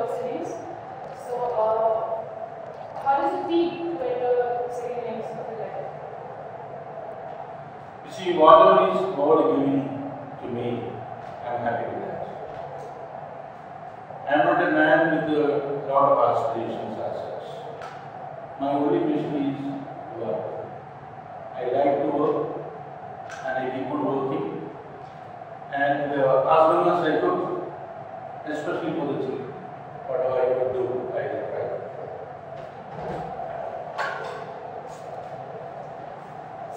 your studies. So, how does it feel to enter second innings of your life? You see, whatever is God giving to me, I am happy with that. I am not a man with a lot of aspirations as such. My only mission is work. I like to work and I keep on working, and as long as I could, especially for the children, whatever I could do, I did try.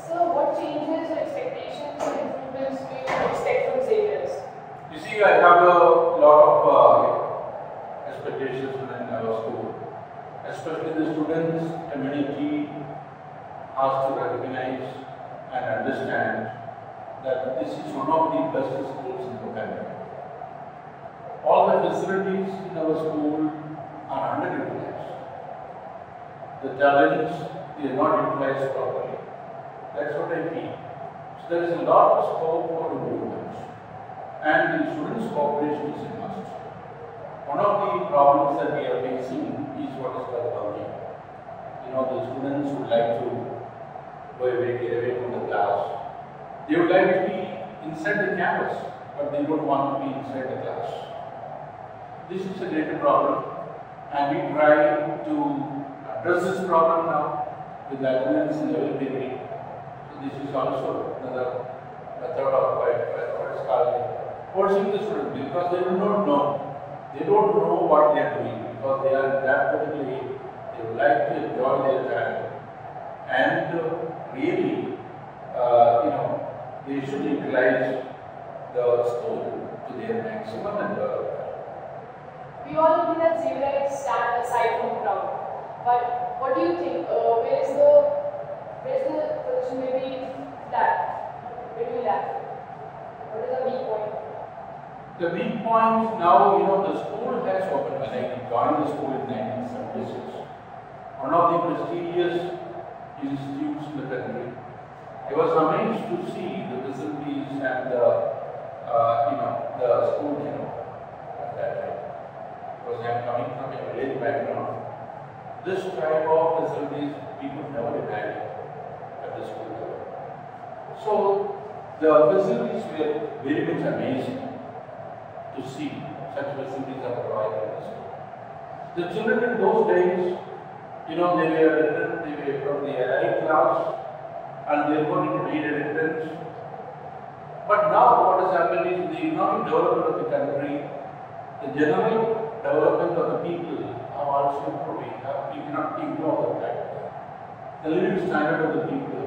So, what changes or expectations or improvements do you expect from Xavier's? You see, I have a lot of expectations when I was school, especially the students, community has to recognize and understand that this is one of the best schools in the country. All the facilities in our school are underutilized. The talents, they are not utilized properly. That's what I feel. So there is a lot of scope for improvement, and the students' cooperation is a must. One of the problems that we are facing is what is called bullying. You know, the students would like to go away, get away from the class. They would like to be inside the campus, but they don't want to be inside the class. This is a greater problem, and we try to address this problem now with attendance in every degree. So this is also another method of what is called forcing the students, because they do not know. They don't know what they are doing, because they are that particular age. They would like to enjoy their time, and really, they should utilize the school to their maximum and develop. We all know that Xavier stand aside from the crowd. But what do you think? Where is the position maybe that? Where do we lack? What is the weak point? The weak point now, the school has opened. When I joined the school in 1976, one of the prestigious institutes in the country. I was amazed to see the facilities and the school at that time. Because I am coming from a village background. This type of facilities people never imagined at the school level. So the facilities were very much amazing to see such facilities are provided in the school. The children in those days, they were from the elite class, and therefore it made a difference. But now what has happened is the economic development of the country, the general development of the people have also improved. We cannot ignore that. The living standard of the people,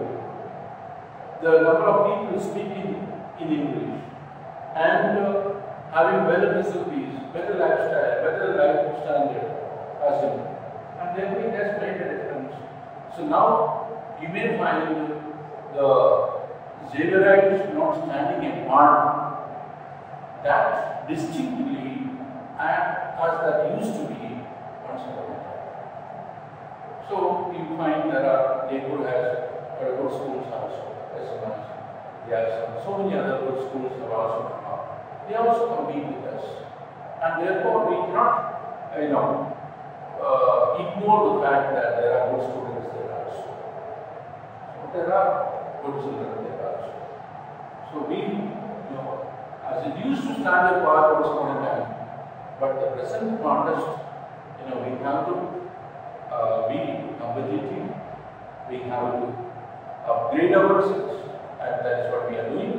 the number of people speaking in English, and having better facilities, better lifestyle, better life standard as in. And therefore it has made a difference. So now you may find the Xavierites not standing apart that distinctly as that used to be once upon a time. So you find Jaipur has very good schools also, there are so many other good schools have also come up. They also compete with us, and therefore we cannot ignore the fact that there are good students there also. So there are good children there also. So we, as it used to stand apart once upon a time, but the present context, we have to be competitive, we have to upgrade ourselves, and that is what we are doing,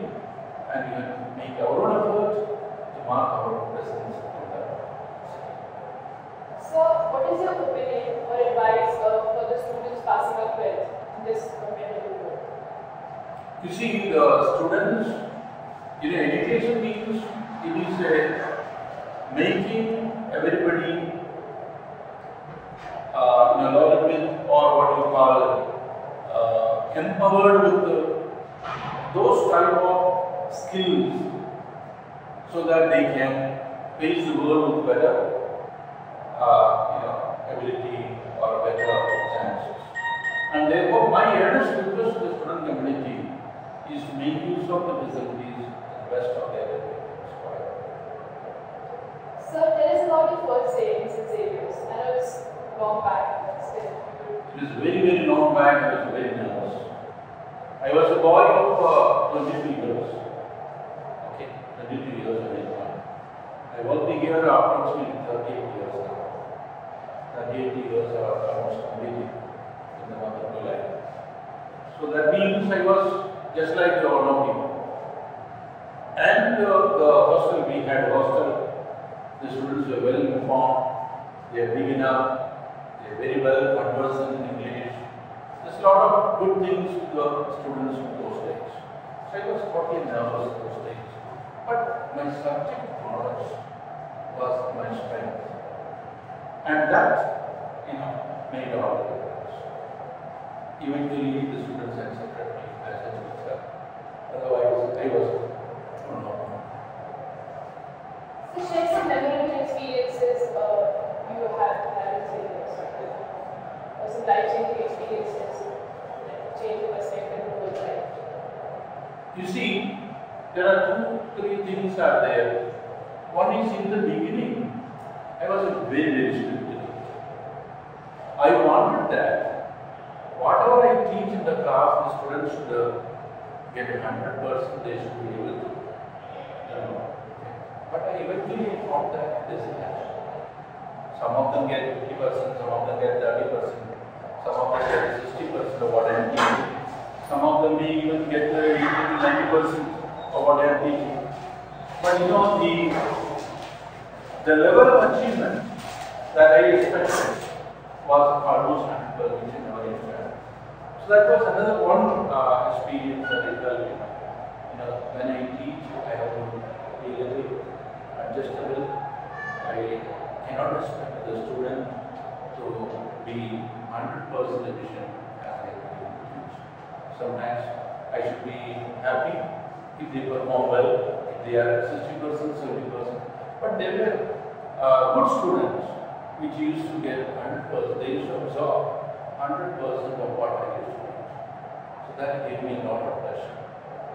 and we have to make our own effort to mark our presence in the city. So, what is your opinion or advice for the students passing up with this competitive world? You see, the students, education means it is making everybody loaded with, or what you call empowered with those type of skills, so that they can face the world with better ability or better chances. And therefore, my earnest request to the student community is to make use of the facilities to the best of their ability. Sir, tell us about your first day in Xavier's? I know it's long back, but still. It is very, very long back. I was very nervous. I was a boy of 22 years. Okay, 22 years at that time. I worked here approximately 38 years now. 38 years are almost completed in the month of July. So that means I was just like the ordinary people. And the hostel, we had a hostel. The students were well informed. They are big enough. They are very well conversant in English. There's a lot of good things to the students in those days. So I was totally nervous those days. But my subject knowledge was my strength. And that, made all the difference. Eventually, the students accepted me as a teacher. Otherwise, I was So share some memorable experiences you have had in Xavier, or some life-changing experiences that change your perspective of your life. You see, there are 2-3 things are there. One is in the beginning, I was a very, very strict teacher. I wanted that whatever I teach in the class, the students should get 100%, they should be able to. But I eventually found that this is actually. Some of them get 50%, some of them get 30%, some of them get 60% of what I am teaching. Some of them may even get 80 to 90% of what I am teaching. But the level of achievement that I expected was almost 100%, which I never expected. So that was another one experience that I felt. When I teach, I have to be a little adjustable. I cannot expect the student to be 100% efficient as I teach. Sometimes I should be happy if they perform well, if they are 60%, 70%. But they were good students which used to get 100%. They used to absorb 100% of what I used to teach. So that gave me a lot of pleasure.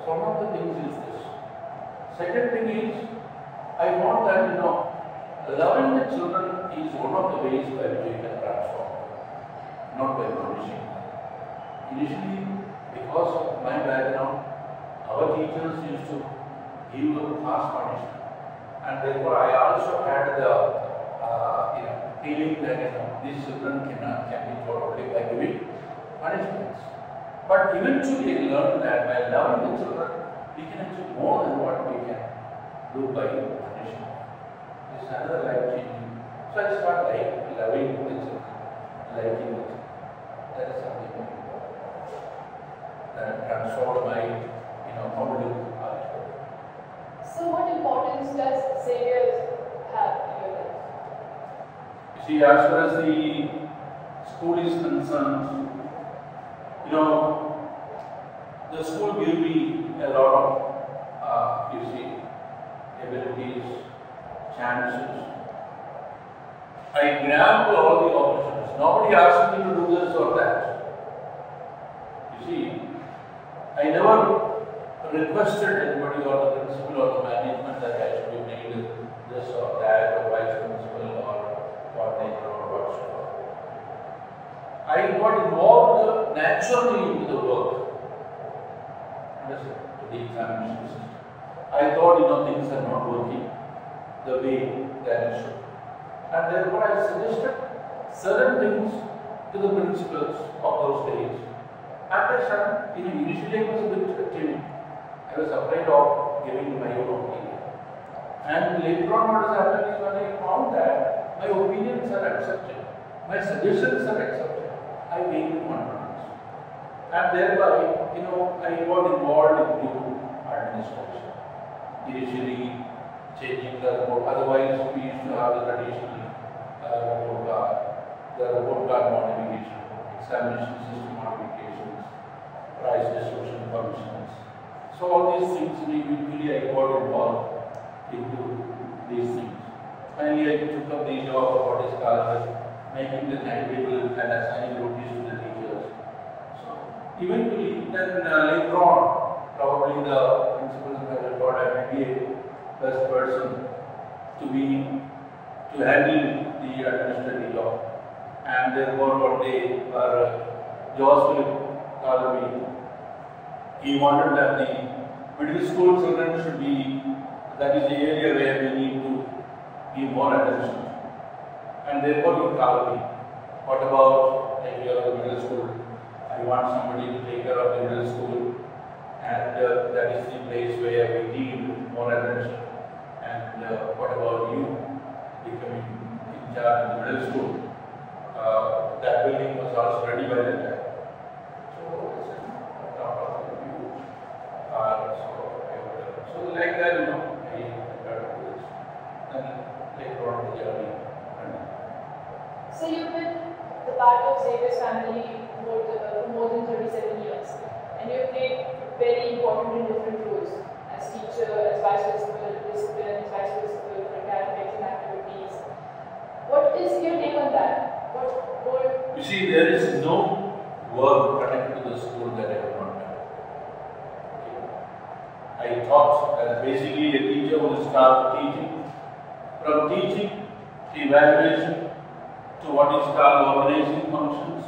So one of the things is this. Second thing is, I want that, loving the children is one of the ways by which you can transform, not by punishing. Initially, because of my background, our teachers used to give a harsh punishment, and therefore I also had the feeling that these children can be taught only by giving punishments. But eventually I learned that by loving the children, we can achieve more than what we can do by punishment. It's another life-changing. So I started loving the children, liking the children. That is something that transformed my, outlook. So what importance does Xavier have in your life? You see, as far as the school is concerned, the school gave me a lot of, abilities, chances. I grabbed all the opportunities. Nobody asked me to do this or that. You see, I never requested anybody or the principal or the management that I should be made this or that, or vice principal or coordinator or whatsoever. I got involved naturally into the work. The examination system. I thought, things are not working the way that it should. And therefore I suggested certain things to the principals of those days. And I started, initially I was a bit timid. I was afraid of giving my own opinion. And later on what has happened is when I found that my opinions are accepted, my suggestions are accepted, I gained confidence. And thereby, I got involved into administration. Initially, changing the report. Otherwise, we used to have the traditional report card, the report card modification, examination system modifications, prize distribution functions. So all these things, eventually I got involved into these things. Finally, I took up the job of what is called making the timetable and assigning duties to the teachers. So eventually, then later on, probably the principals have thought I may be a best person to handle the administrative law. And therefore, what they are, George Philip called me. He wanted that the middle school children should be, that is the area where we need to give more attention. And therefore, he called me. What about take care of the middle school? I want somebody to take care of the middle school, and that is the place where we need more attention. And what about you becoming in charge of the middle school? That building was also ready by that time. So I said, so like that, I got to do this. And later on the journey. So you've been the part of Xavier's family for more than 37 years, and you've played very important and different roles as teacher, as vice principal, discipline, as vice principal, academics and activities. What is your take on that? What role? You see, there is no work connected to the school that I have not done. I taught as basically a teacher will start teaching. From teaching to evaluation to what is called organizing functions,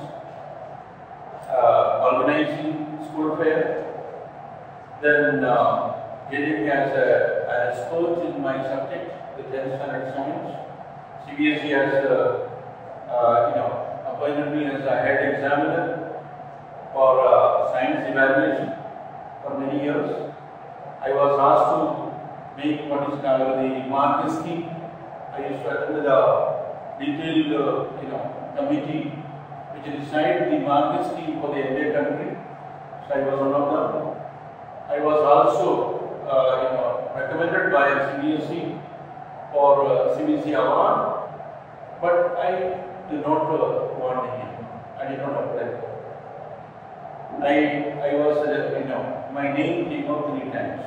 organizing school fair, then getting as an expert in my subject, the 10th standard science. CBSE has appointed me as a head examiner for science evaluation for many years. I was asked to make what is called the mark scheme. I used to attend the detailed committee which decided the mark scheme for the entire country. So I was one of them. I was also recommended by CBSE for CBSE award, but I did not want any. I did not apply. I was my name came up 3 times.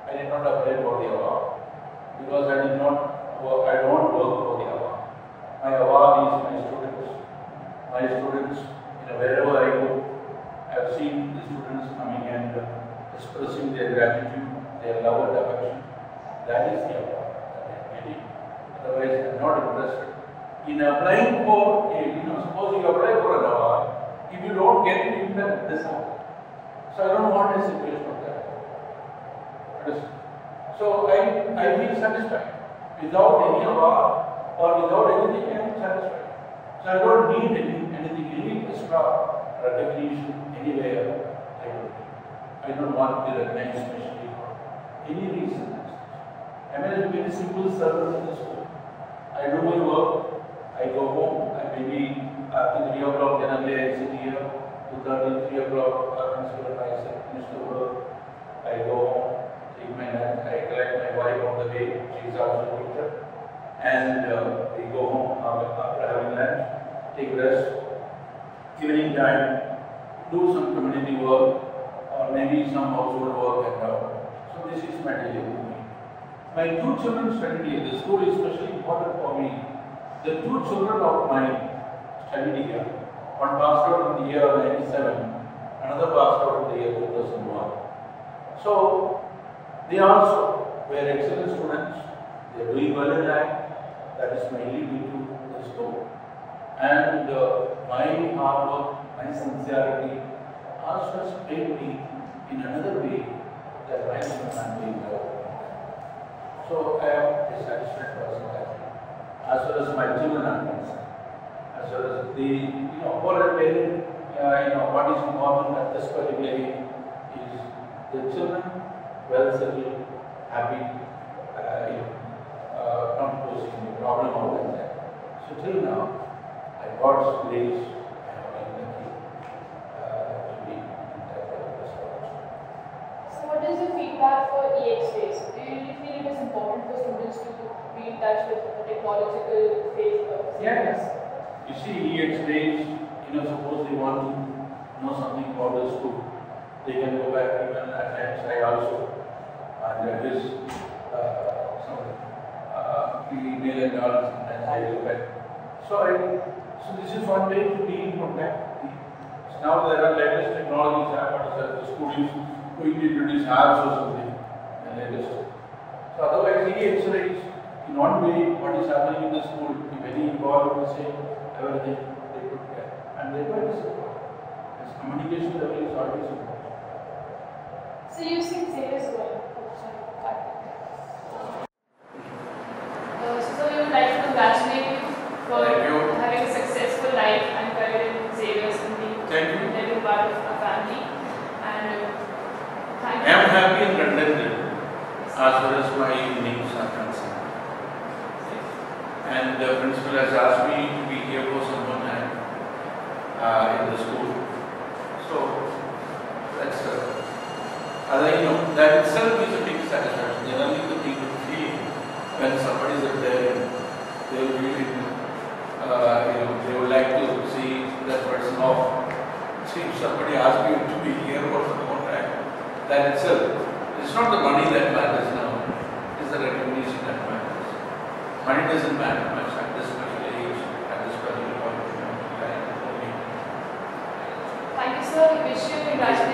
I did not apply for the award because I did not. I don't work for the award. My award is my students. My students, wherever I go, I have seen the students coming and expressing their gratitude, their love and affection. That is the award that I am getting. Otherwise, I am not interested. In applying for suppose you apply for an award, if you don't get it, you can disappoint. So I don't want a situation of that. So I feel satisfied. Without any award or without anything, I am satisfied. So I don't need any extra recognition anywhere. I don't want to be recognized especially for any reason. I mean, a very simple service in the school. I do my work, I go home, maybe after 3 o'clock, then I sit here, 2:30, 3 o'clock, principal I finish the work, I go home, take my lunch, I collect my wife on the way, she is also a teacher, and we go home after having lunch, take rest, evening time, do some community work, or maybe some household work and all. So this is my daily routine. My 2 children studied here. The school is especially important for me. The 2 children of mine studied here. One passed out in the year 97, another passed out in the year 2001. So they also were excellent students. They are doing well in life. That is mainly due to the school. And my hard work, my sincerity also has paid me in another way that I am doing well. So I am a satisfied person as well as my children are concerned. As well as the, for a parent, what is important at this particular age is the children well settled, happy, not posing any problem or like that. So till now, by God's grace, I have been lucky to be in that particular college. So what is your feedback for eXRays? Do you really feel it is important for students to be in touch with the technological phase of Yes. You see, eXRays, suppose they want to know something about the school, they can go back even at times I also, and there is some email and all, sometimes I look at. So this is one way to be in contact. Now there are latest technologies, the school is going to introduce apps or something, the latest. So otherwise, eXRays In one way, what is happening in the school, if any involved will say everything, they took care. And they were disappointed. This communication level is always important. So you see Xavier's role. So we would like to congratulate you for having a successful life and career in Xavier's and being part of our family. And thank you. I am happy and contented as far as my evenings are concerned. And the principal has asked me to be here for some more time in the school. So that's that itself is a big satisfaction. Generally, the people feel when somebody is there, they will really, they would like to see that person off. See, if somebody asks you to be here for some more time, that itself, it's not the money that matters now, it's the recognition that matters. Money doesn't matter much at this special age, at this particular point in time. Thank you, sir. We wish you congratulations.